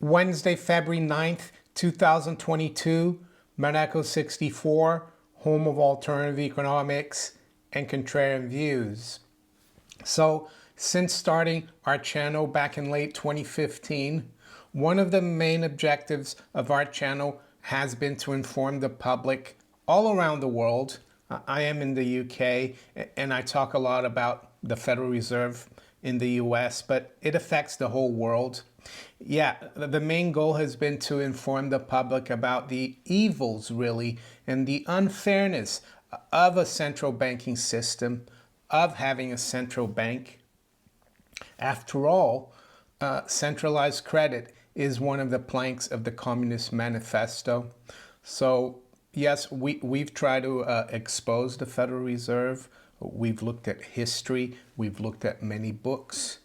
Wednesday, February 9th, 2022, Monaco 64, home of alternative economics and contrarian views. So, since starting our channel back in late 2015, one of the main objectives of our channel has been to inform the public all around the world. I am in the UK and I talk a lot about the Federal Reserve in the US, but it affects the whole world. Yeah, the main goal has been to inform the public about the evils, really, and the unfairness of a central banking system, of having a central bank. After all, centralized credit is one of the planks of the Communist Manifesto. So, yes, we've tried to expose the Federal Reserve. We've looked at history. We've looked at many books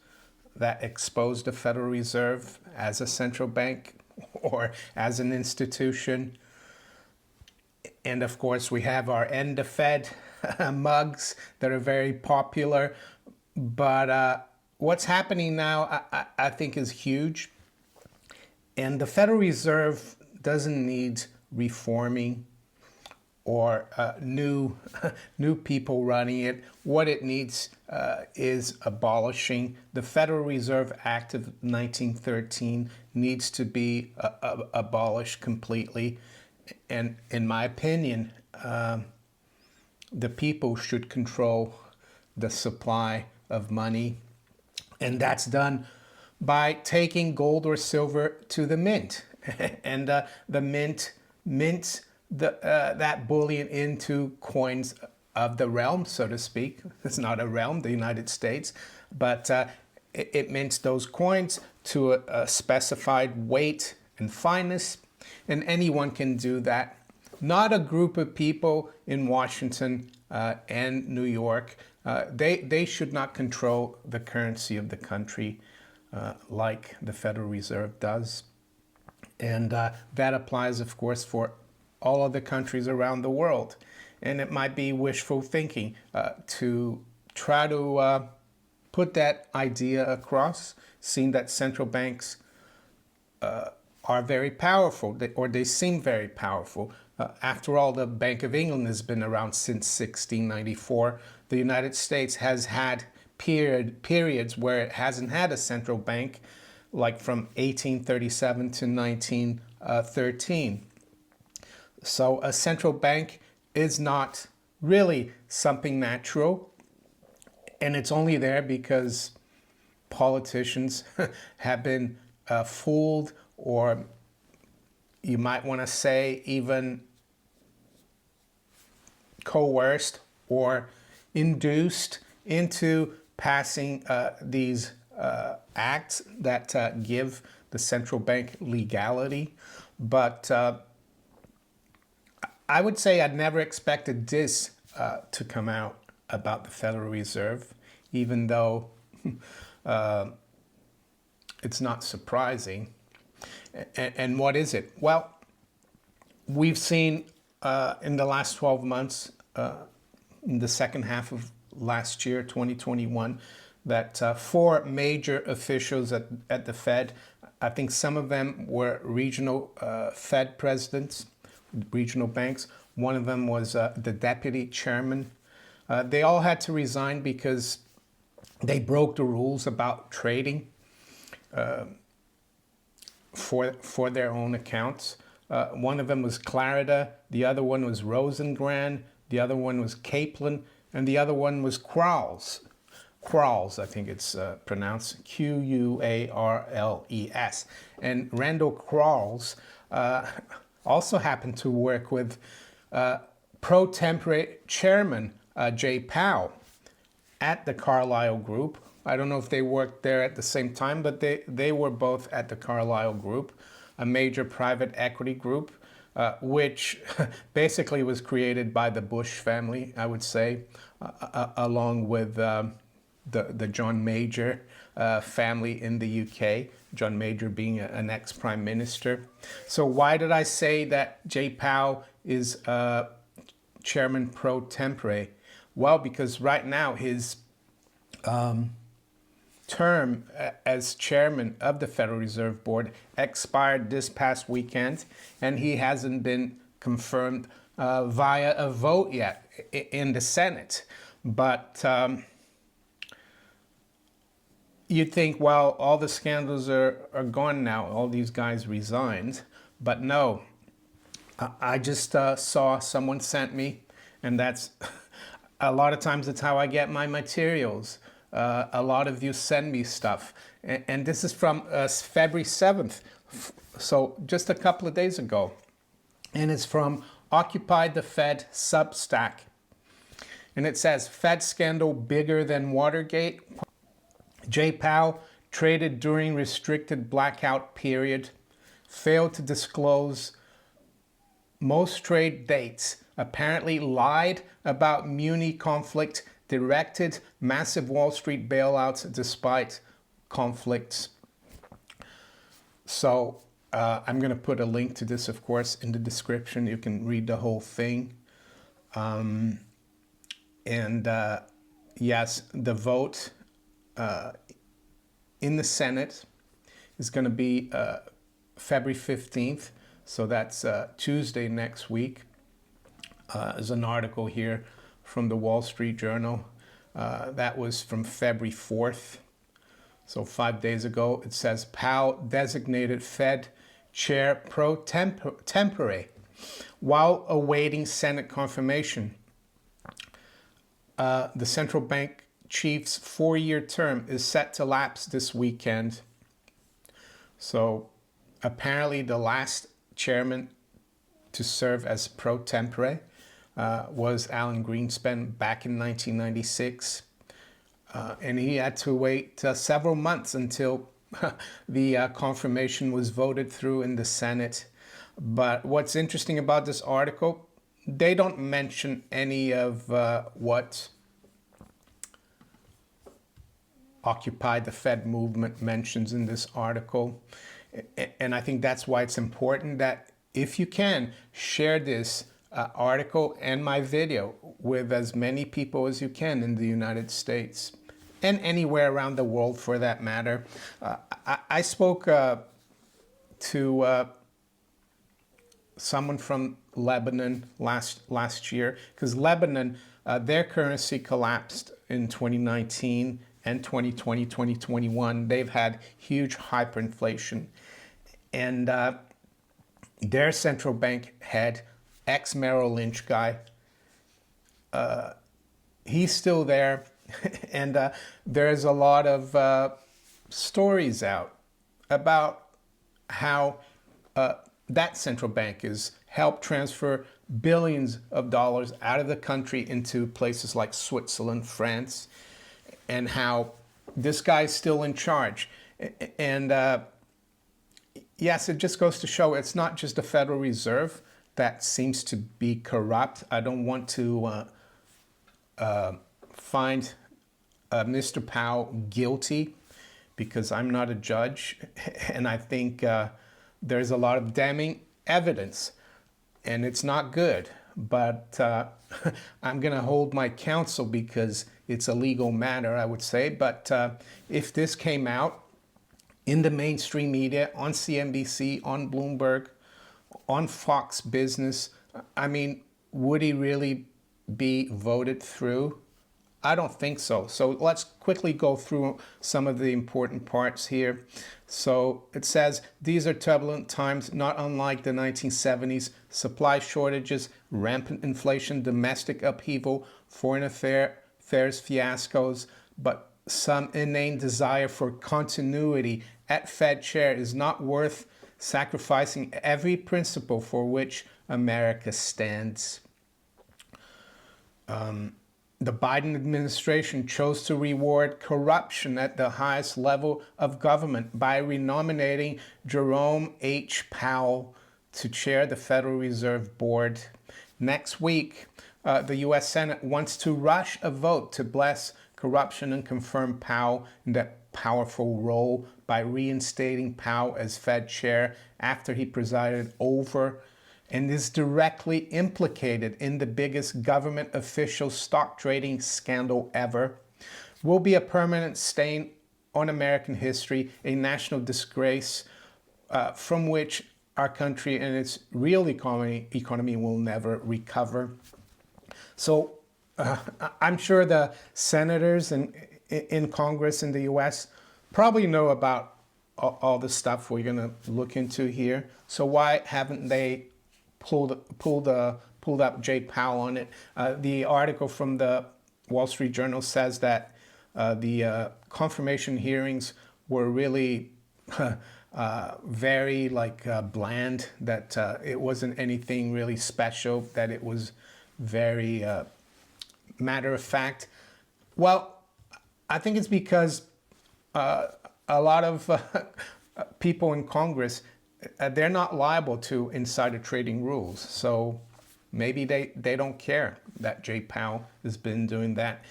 that expose the Federal Reserve as a central bank or as an institution. And of course, we have our End the Fed mugs that are very popular. But what's happening now, I think, is huge. And the Federal Reserve doesn't need reforming or new people running it. What it needs is abolishing. The Federal Reserve Act of 1913 needs to be abolished completely. And in my opinion, the people should control the supply of money. And that's done by taking gold or silver to the mint. And the mint mints that bullion into coins of the realm, so to speak. It's not a realm, the United States, but it mints those coins to a specified weight and fineness, and anyone can do that. Not a group of people in Washington and New York. They should not control the currency of the country like the Federal Reserve does. And that applies, of course, for all other countries around the world. And it might be wishful thinking to try to put that idea across, seeing that central banks are very powerful, or they seem very powerful. After all, the Bank of England has been around since 1694. The United States has had periods where it hasn't had a central bank, like from 1837 to 1913. So a central bank is not really something natural, and it's only there because politicians have been fooled, or you might want to say even coerced or induced into passing these acts that give the central bank legality. But I would say I'd never expected this to come out about the Federal Reserve, even though it's not surprising. And what is it? Well, we've seen in the last 12 months, in the second half of last year, 2021, that 4 major officials at the Fed, I think some of them were regional Fed presidents, regional banks. One of them was the deputy chairman. They all had to resign because they broke the rules about trading for their own accounts. One of them was Clarida, the other one was Rosengren, the other one was Kaplan, and the other one was Quarles. Quarles, I think it's pronounced Quarles. And Randall Quarles also happened to work with pro tempore chairman Jay Powell at the Carlyle Group. I don't know if they worked there at the same time, but they were both at the Carlyle Group, a major private equity group, which basically was created by the Bush family, I would say, along with the John Major family in the UK, John Major being an ex-prime minister. So why did I say that Jay Powell is chairman pro tempore? Well, because right now his term as chairman of the Federal Reserve Board expired this past weekend, and he hasn't been confirmed via a vote yet in the Senate. But you'd think, well, all the scandals are gone now. All these guys resigned. But no, I just saw someone sent me, and that's a lot of times that's how I get my materials. A lot of you send me stuff. And this is from February 7th, so just a couple of days ago. And it's from Occupy the Fed Substack. And it says, Fed scandal bigger than Watergate. Jay Powell traded during restricted blackout period. Failed to disclose most trade dates. Apparently lied about muni conflict. Directed massive Wall Street bailouts despite conflicts. So I'm going to put a link to this, of course, in the description. You can read the whole thing. Yes, the vote in the Senate is going to be February 15th. So that's Tuesday next week. There's an article here from the Wall Street Journal. That was from February 4th. So 5 days ago. It says Powell designated Fed chair pro tempore while awaiting Senate confirmation. The central bank chief's 4-year term is set to lapse this weekend. So apparently the last chairman to serve as pro tempore was Alan Greenspan back in 1996. And he had to wait several months until the confirmation was voted through in the Senate. But what's interesting about this article, they don't mention any of what Occupy the Fed movement mentions in this article. And I think that's why it's important that if you can, share this article and my video with as many people as you can in the United States and anywhere around the world for that matter. I spoke to someone from Lebanon last year, because Lebanon, their currency collapsed in 2019 and 2020, 2021. They've had huge hyperinflation. And their central bank head, ex-Merrill Lynch guy, he's still there. And there's a lot of stories out about how that central bank has helped transfer billions of dollars out of the country into places like Switzerland, France, and how this guy's still in charge. And yes, it just goes to show it's not just the Federal Reserve that seems to be corrupt. I don't want to find Mr. Powell guilty, because I'm not a judge, and I think there's a lot of damning evidence, and it's not good. But I'm going to hold my counsel because it's a legal matter, I would say. But if this came out in the mainstream media, on CNBC, on Bloomberg, on Fox Business, I mean, would he really be voted through? I don't think so. So let's quickly go through some of the important parts here. So it says, these are turbulent times, not unlike the 1970s. Supply shortages, rampant inflation, domestic upheaval, foreign affairs fiascos, but some inane desire for continuity at Fed chair is not worth sacrificing every principle for which America stands. The Biden administration chose to reward corruption at the highest level of government by renominating Jerome H. Powell to chair the Federal Reserve Board. Next week, the U.S. Senate wants to rush a vote to bless corruption and confirm Powell in that powerful role by reinstating Powell as Fed chair after he presided over and is directly implicated in the biggest government official stock trading scandal ever, will be a permanent stain on American history, a national disgrace from which our country and its real economy will never recover. So I'm sure the senators in Congress in the U.S. probably know about all the stuff we're going to look into here. So why haven't they pulled up Jay Powell on it? The article from the Wall Street Journal says that the confirmation hearings were really very bland, that it wasn't anything really special, that it was very matter of fact. Well, I think it's because a lot of people in Congress, they're not liable to insider trading rules. So maybe they don't care that Jay Powell has been doing that.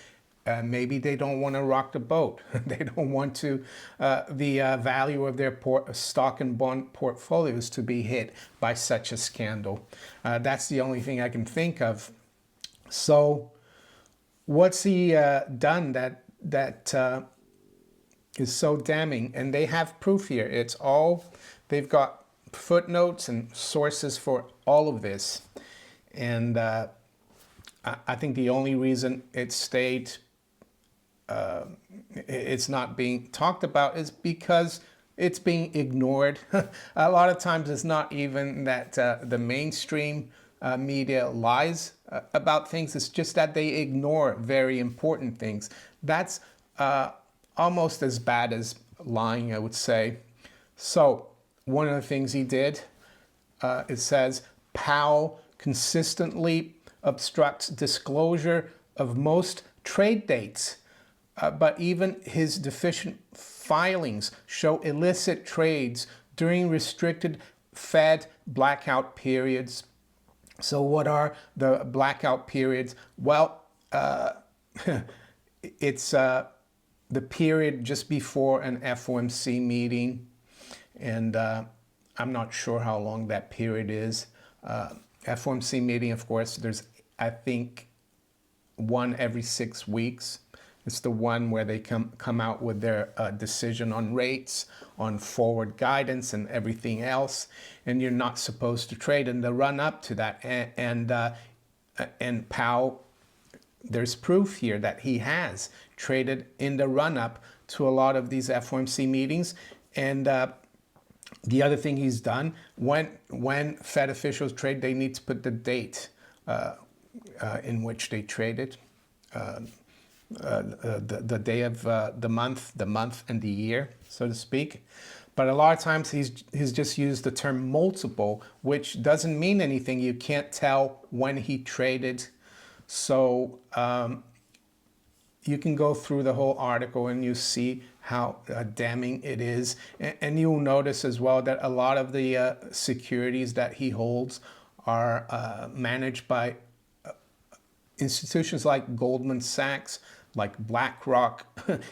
Maybe they don't want to rock the boat. They don't want to the value of their stock and bond portfolios to be hit by such a scandal. That's the only thing I can think of. So what's he done that is so damning? And they have proof here. It's all, they've got footnotes and sources for all of this. And I think the only reason it stayed, it's not being talked about, is because it's being ignored. A lot of times it's not even that the mainstream media lies about things. It's just that they ignore very important things. That's almost as bad as lying, I would say. So one of the things he did, it says, Powell consistently obstructs disclosure of most trade dates, but even his deficient filings show illicit trades during restricted Fed blackout periods. So what are the blackout periods? Well, it's the period just before an FOMC meeting, and I'm not sure how long that period is. FOMC meeting, of course, there's, I think, one every 6 weeks. It's the one where they come out with their decision on rates, on forward guidance and everything else, and you're not supposed to trade in the run up to that. And Powell, there's proof here that he has traded in the run up to a lot of these FOMC meetings. And the other thing he's done, when Fed officials trade, they need to put the date in which they traded. The day of the month and the year, so to speak. But a lot of times he's just used the term multiple, which doesn't mean anything. You can't tell when he traded. So you can go through the whole article and you see how damning it is. And you'll notice as well that a lot of the securities that he holds are managed by institutions like Goldman Sachs, like BlackRock,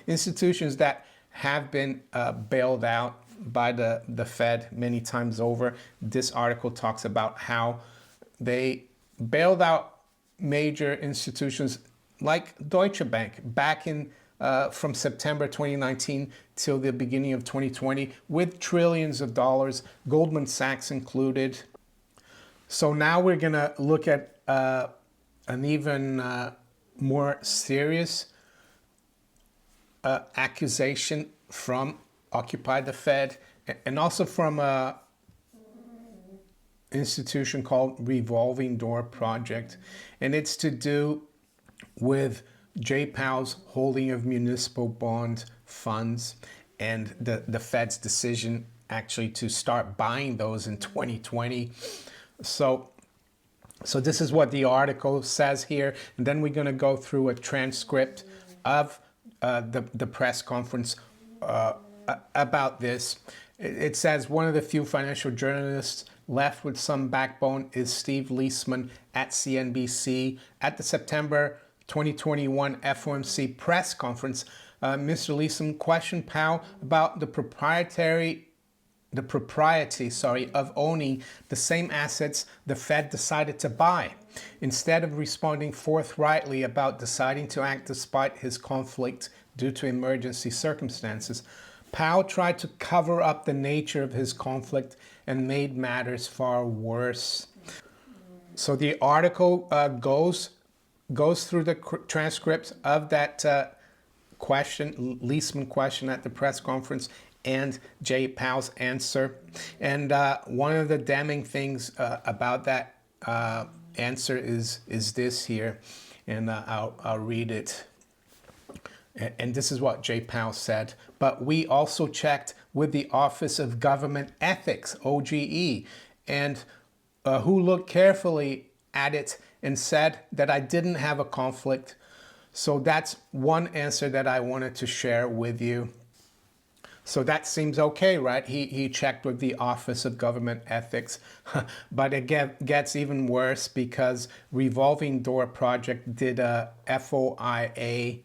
institutions that have been bailed out by the Fed many times over. This article talks about how they bailed out major institutions like Deutsche Bank back in from September 2019 till the beginning of 2020 with trillions of dollars, Goldman Sachs included. So now we're going to look at an even more serious accusation from Occupy the Fed, and also from an institution called Revolving Door Project. And it's to do with Jay Powell's holding of municipal bond funds and the Fed's decision actually to start buying those in 2020. So this is what the article says here, and then we're going to go through a transcript of the press conference about this. It says one of the few financial journalists left with some backbone is Steve Leisman at CNBC. At the September 2021 FOMC press conference, Mr. Leisman questioned Powell about the propriety of owning the same assets the Fed decided to buy. Instead of responding forthrightly about deciding to act despite his conflict due to emergency circumstances. Powell tried to cover up the nature of his conflict and made matters far worse. So the article goes through the transcripts of that Leisman question at the press conference and Jay Powell's answer. And one of the damning things about that answer is this here, and I'll read it. And this is what Jay Powell said. But we also checked with the Office of Government Ethics, OGE, and who looked carefully at it and said that I didn't have a conflict. So that's one answer that I wanted to share with you. So that seems okay, right? He checked with the Office of Government Ethics. But it gets even worse because Revolving Door Project did a FOIA,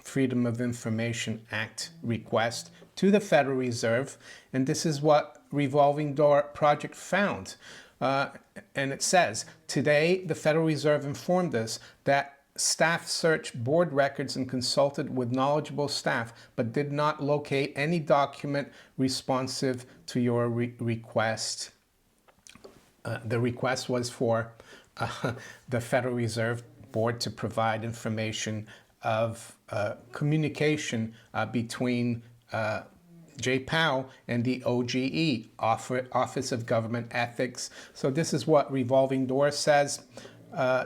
Freedom of Information Act request to the Federal Reserve. And this is what Revolving Door Project found. And it says, today, the Federal Reserve informed us that staff searched board records and consulted with knowledgeable staff, but did not locate any document responsive to your request. The request was for the Federal Reserve Board to provide information of communication between Jay Powell and the OGE, Office of Government Ethics. So this is what Revolving Door says.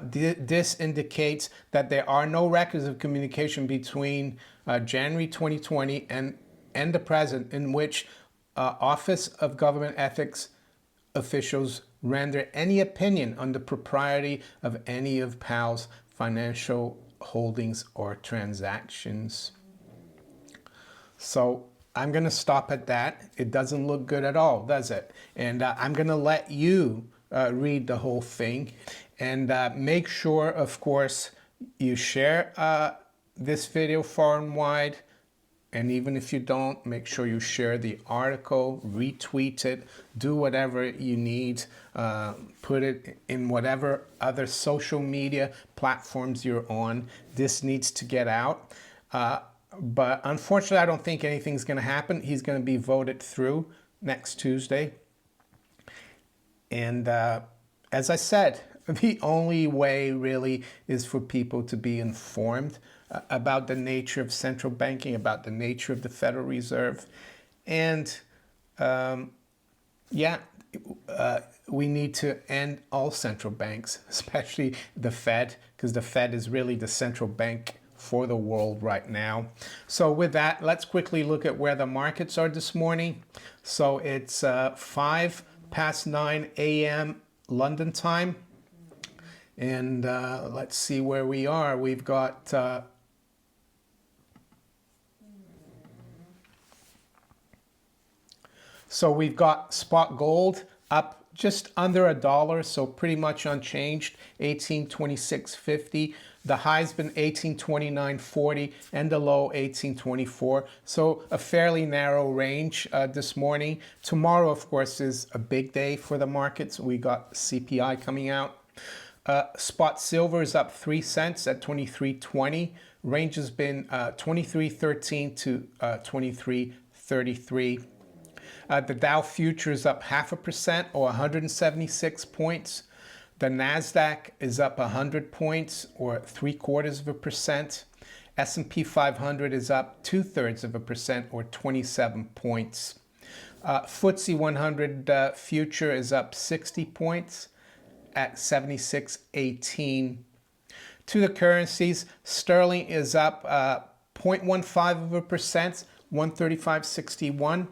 This indicates that there are no records of communication between January 2020 and the present in which Office of Government Ethics officials render any opinion on the propriety of any of Powell's financial holdings or transactions. So I'm going to stop at that. It doesn't look good at all, does it? And I'm going to let you read the whole thing. And make sure, of course, you share this video far and wide. And even if you don't, make sure you share the article, retweet it, do whatever you need, put it in whatever other social media platforms you're on. This needs to get out. But unfortunately, I don't think anything's going to happen. He's going to be voted through next Tuesday. And as I said, the only way really is for people to be informed about the nature of central banking, about the nature of the Federal Reserve. And we need to end all central banks, especially the Fed, because the Fed is really the central bank for the world right now. So with that, let's quickly look at where the markets are this morning. So it's 9:05 a.m. London time. And let's see where we are. We've got we've got spot gold up just under $1, so pretty much unchanged, 1826.50. The high's been 1829.40 and the low 1824. So a fairly narrow range this morning. Tomorrow, of course, is a big day for the markets. We got CPI coming out. Spot silver is up 3 cents at 23.20. Range has been 23.13 to 23.33. The Dow future is up 0.5% or 176 points. The NASDAQ is up 100 points or 0.75%. S&P 500 is up 0.2% or 27 points. FTSE 100 future is up 60 points at 76.18. To the currencies, sterling is up 0.15%, 135.61.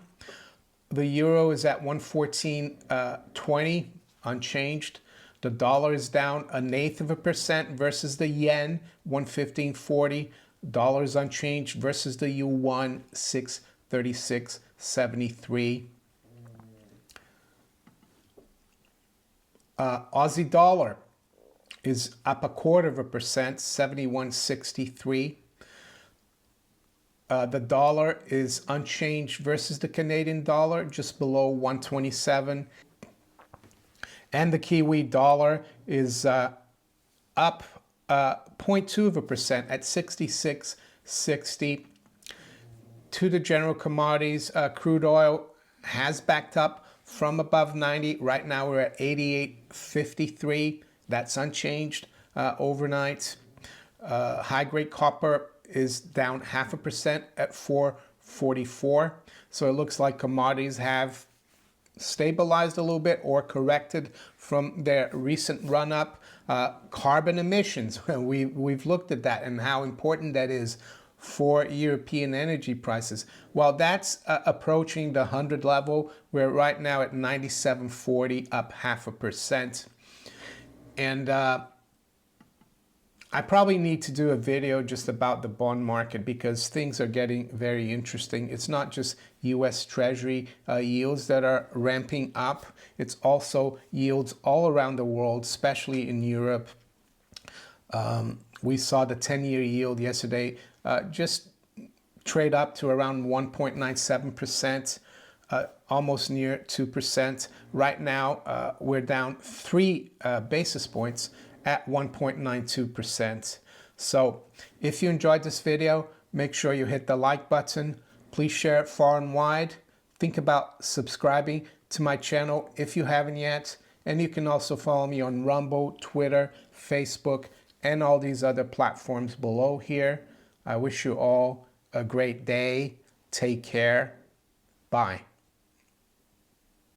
The euro is at 114.20, unchanged. The dollar is down 0.1% versus the yen, 115.40. Dollars unchanged versus the yuan, 636.73. Aussie dollar is up 0.25%, 71.63. The dollar is unchanged versus the Canadian dollar, just below 127. And the Kiwi dollar is up 0.2% at 66 60. To the general commodities, crude oil has backed up from above 90. Right now we're at 88.53. That's unchanged overnight. High-grade copper is down 0.5% at 4.44. So it looks like commodities have stabilized a little bit or corrected from their recent run-up. Carbon emissions, we've looked at that and how important that is for European energy prices. Well, that's approaching the 100 level. We're right now at 97.40, up 0.5%. And I probably need to do a video just about the bond market because things are getting very interesting. It's not just U.S. Treasury yields that are ramping up. It's also yields all around the world, especially in Europe. We saw the 10-year yield yesterday just trade up to around 1.97%, almost near 2%. Right now, we're down 3 basis points at 1.92%. So if you enjoyed this video, make sure you hit the like button. Please share it far and wide. Think about subscribing to my channel if you haven't yet. And you can also follow me on Rumble, Twitter, Facebook, and all these other platforms below here. I wish you all a great day. Take care. Bye.